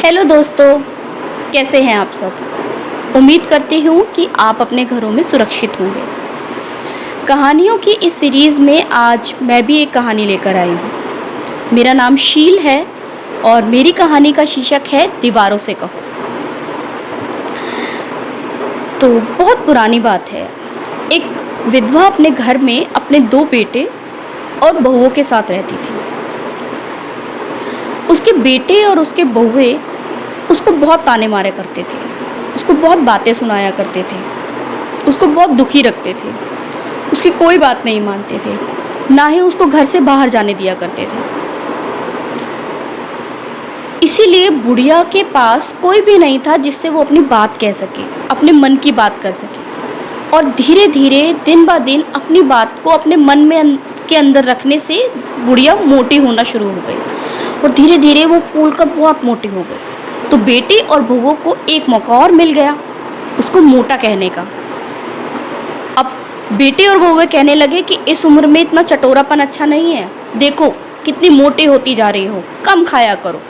Hello दोस्तों, कैसे हैं आप सब। उम्मीद करती हूँ कि आप अपने घरों में सुरक्षित होंगे। कहानियों की इस सीरीज़ में आज मैं भी एक कहानी लेकर आई हूँ। मेरा नाम शील है और मेरी कहानी का शीर्षक है दीवारों से कहो। तो बहुत पुरानी बात है। एक विधवा अपने घर में अपने 2 बेटे और बहुओं के साथ रहती थी। उसके बेटे और उसके बहुए उसको बहुत ताने मारे करते थे, उसको बहुत बातें सुनाया करते थे, उसको बहुत दुखी रखते थे, उसकी कोई बात नहीं मानते थे, ना ही उसको घर से बाहर जाने दिया करते थे। इसीलिए बुढ़िया के पास कोई भी नहीं था जिससे वो अपनी बात कह सके, अपने मन की बात कर सके। और धीरे धीरे दिन ब दिन अपनी बात को अपने मन में के अंदर रखने से बुढ़िया मोटी होना शुरू हो गई और धीरे धीरे वो फूल कर बहुत मोटी हो गई। तो बेटे और बहुओं को एक मौका और मिल गया उसको मोटा कहने का। अब बेटे और बहुएं कहने लगे कि इस उम्र में इतना चटोरापन अच्छा नहीं है, देखो कितनी मोटी होती जा रही हो, कम खाया करो।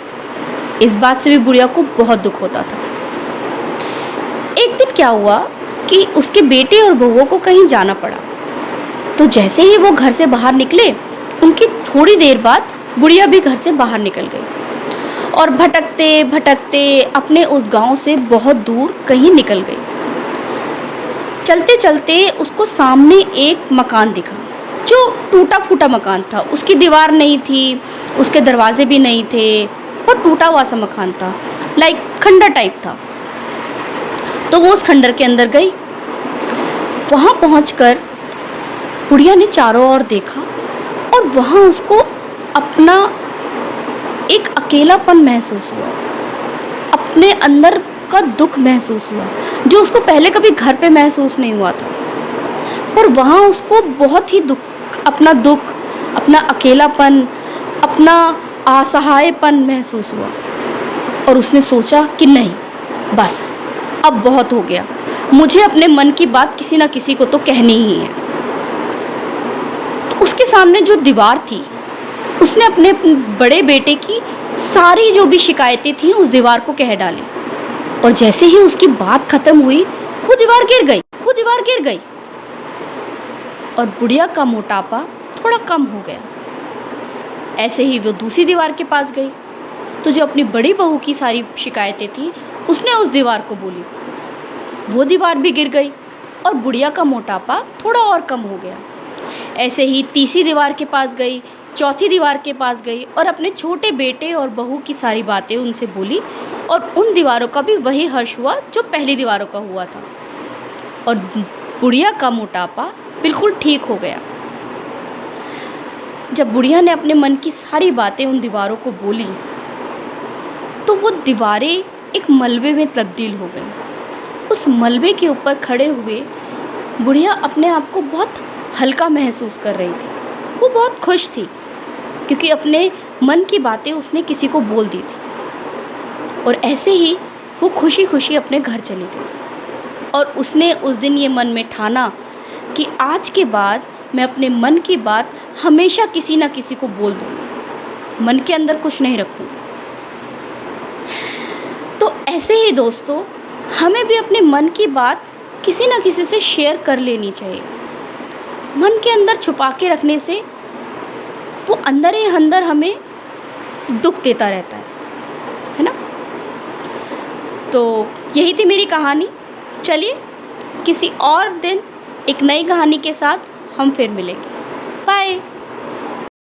इस बात से भी बुढ़िया को बहुत दुख होता था। एक दिन क्या हुआ कि उसके बेटे और बहुओं को कहीं जाना पड़ा। तो जैसे ही वो घर से बाहर निकले, उनकी थोड़ी देर बाद बुढ़िया भी घर से बाहर निकल गई और भटकते भटकते अपने उस गांव से बहुत दूर कहीं निकल गई। चलते चलते उसको सामने एक मकान दिखा जो टूटा फूटा मकान था। उसकी दीवार नहीं थी, उसके दरवाजे भी नहीं थे और टूटा हुआ सा मकान था, लाइक खंडर टाइप था। तो वो उस खंडर के अंदर गई। वहां पहुंचकर बुढ़िया ने चारों ओर देखा और वहां उसको अपना एक अकेलापन महसूस हुआ, अपने अंदर का दुख महसूस हुआ जो उसको पहले कभी घर पे महसूस नहीं हुआ था। पर वहां उसको बहुत ही अपना दुख, अपना अकेलापन, अपना असहायपन महसूस हुआ और उसने सोचा कि नहीं, बस अब बहुत हो गया, मुझे अपने मन की बात किसी ना किसी को तो कहनी ही है। तो उसके सामने जो दीवार थी, उसने अपने बड़े बेटे की सारी जो भी शिकायतें थी उस दीवार को कह डाली। और जैसे ही उसकी बात खत्म हुई, वो दीवार गिर गई और बुढ़िया का मोटापा थोड़ा कम हो गया। ऐसे ही वो दूसरी दीवार के पास गई तो जो अपनी बड़ी बहू की सारी शिकायतें थी उसने उस दीवार को बोली। वो दीवार भी गिर गई और बुढ़िया का मोटापा थोड़ा और कम हो गया। ऐसे ही तीसरी दीवार के पास गई, चौथी दीवार के पास गई और अपने छोटे बेटे और बहू की सारी बातें उनसे बोली और उन दीवारों का भी वही हर्ष हुआ जो पहली दीवारों का हुआ था और बुढ़िया का मोटापा बिल्कुल ठीक हो गया। जब बुढ़िया ने अपने मन की सारी बातें उन दीवारों को बोली तो वो दीवारें एक मलबे में तब्दील हो गई। उस मलबे के ऊपर खड़े हुए बुढ़िया अपने आप को बहुत हल्का महसूस कर रही थी। वो बहुत खुश थी क्योंकि अपने मन की बातें उसने किसी को बोल दी थी। और ऐसे ही वो खुशी खुशी अपने घर चली गई और उसने उस दिन ये मन में ठाना कि आज के बाद मैं अपने मन की बात हमेशा किसी ना किसी को बोल दूँगी, मन के अंदर कुछ नहीं रखूँगी। तो ऐसे ही दोस्तों, हमें भी अपने मन की बात किसी ना किसी से शेयर कर लेनी चाहिए। मन के अंदर छुपा के रखने से वो अंदर ही अंदर हमें दुख देता रहता है ना। तो यही थी मेरी कहानी। चलिए किसी और दिन एक नई कहानी के साथ हम फिर मिलेंगे। बाय।